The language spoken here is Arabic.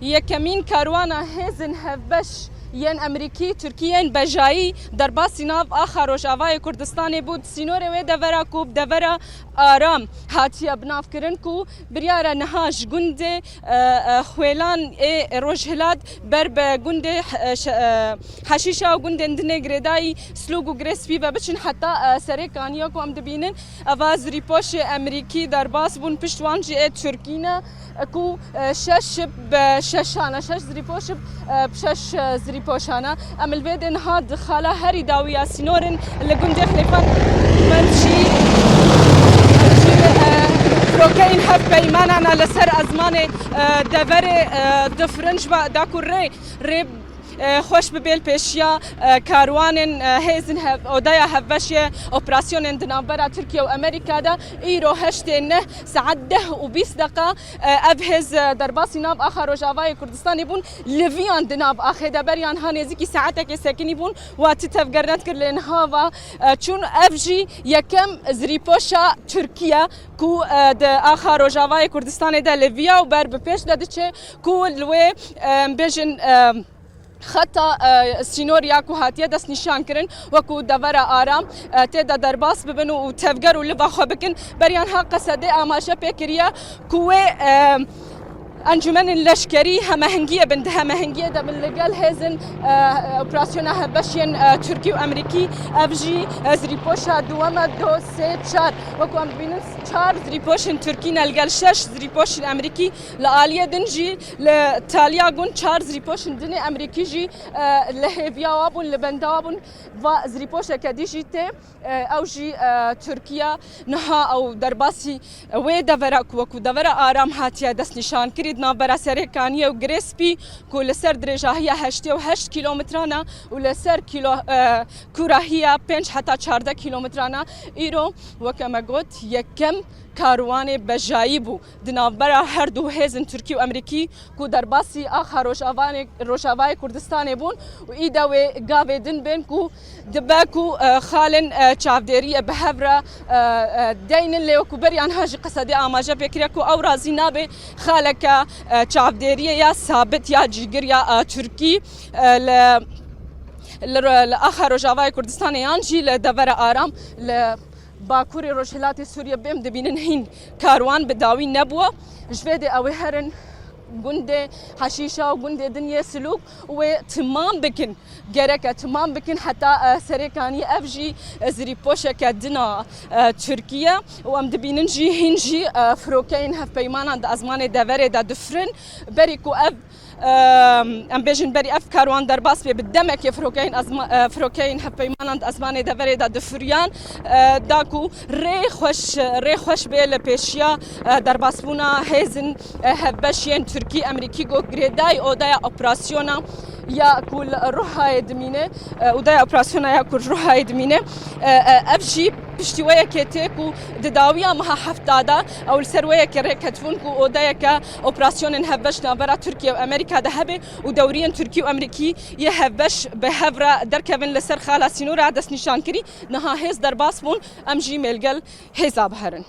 یەکەمین کاروانە هێزن هەڤبەش یەن ئەمریکی تورکیەن بەژایی دەرباسی ناو ئاخا ڕۆژاوای کوردستانی بوو سینۆرێ وێ دەڤەرە و دەڤەرە ئارام هاتیە بناوکردن و بریارە نەهاش گوندێ خوێلان ڕۆژهلات بەر بە گوندێ حەشیشا و گوندێن دنێ گرێدایی سلوگ و گرێسپی بە بچن حتا سەرێکانیە و ئەم دەبینن ئەڤا زریپۆشێ ئەمریکی دەرباس بوون پشتوانجی تورکینە کو شش بششانه شش زریپوش بشش زریپوشانه امل بدن هاد خاله هری داویا سینورن لگونده خلیفان منشی فروکین هف پیمانه لسر ازمان دور دفرنج و داکور ری خوش ببیل پیشیا کاروانن هیزن اودایا هفشی اپراسیون دنابرا ترکیه و امریکا دا ایرو هشتینه ساعت 10 و 20 دقیقه ابهز درباسی ناب آخر روجاوای کردستانی بون لویان دناب آخر دبریان ها نزدیکی ساعته که ساکنی بون و تتفگرنت کرد لنها و چون افجی یکم زریپوشا ترکیه کو د آخر روجاوای کردستانی دا لویا و بر بپیش داده چه کو لوی بیجن خطا سینوریا کو هاتیه دست نشان کرن وکو دور آرام تیدا درباس ببن و تفگر و لبا خو بکن بریان ها قصده آماشه پیکریه کوه انجمن لشکری هماهنگیه بند هماهنگیه دا من لگل هزن اپراسیون هبشین ترکی و امریکی افجی زریپوشا دوما دو سه چار وکو ام بینن چار زریپوشن ترکی نلگل شش زریپوشن امریکی لآلیه دنجی لتالیا گون چار زریپوشن دن امریکی جی لهیویا وابون لبندا وابون و زریپوشا کدیجی ته او جی ترکیه نها او درباسی وی دورا وکو دورا آرام هاتیه دست نشان کرد نابرا سرکانیه و گریسپی کو لسر درجاهیه 8 کیلومترانه و لسر کوراهیه 5 حتی 14 کیلومترانه ایرو وکم گوت یکم کاروان بجایی بو دنابرا هر دو هزن ترکی و امریکی کو درباسی آخر روشاوای کردستان بون و ایدا و گاوه دن بین کو دباکو خالن چافدری بهبرا دین لیو کو بریان هاج قصدی آماجه بکریا کو او رازی نابه خالک چافدری یا ثابت یا جگر یا ترکی لآخر روجاوای کردستان یانجی لدور آرام باکوری روشهلات سوریه بیم دبینن هین کاروان بداوی نبوه جوید اوی هرن گنده حشیشه و گنده دنیا سلوک و تمام بکن گرکه تمام بکن حتی سرکانی افجی زریپوشه که دنا ترکیه و ام دبینن جی هنجی فروکین هف پیمانان دا ازمان دوره دا دفرن بریکو اف ام بیجن بری اف کاروان درباس بی بدمک فروکین هف پیمانان دا ازمان دوره دا دفریان داکو ری خوش بیل پیشیا درباس بونا هیزن هفبشین ترکی امریکی گو گریدای اودای اپراسیونا یا کل روحای دمینه اودای اپراسیونا یا کل روحای دمینه افجی پشتیویه که تیکو دداویه مها هفتاده او السرویه که ریکتفون کو اودای که اپراسیون هفبش نابرا ترکیه و امریکا ده هبه و دورین ترکی و امریکی یه هفبش به هفرا درکوین لسر خالا سینورا دست نشان کری نها هیز در باس بون ام جی ملگل هیزاب هرن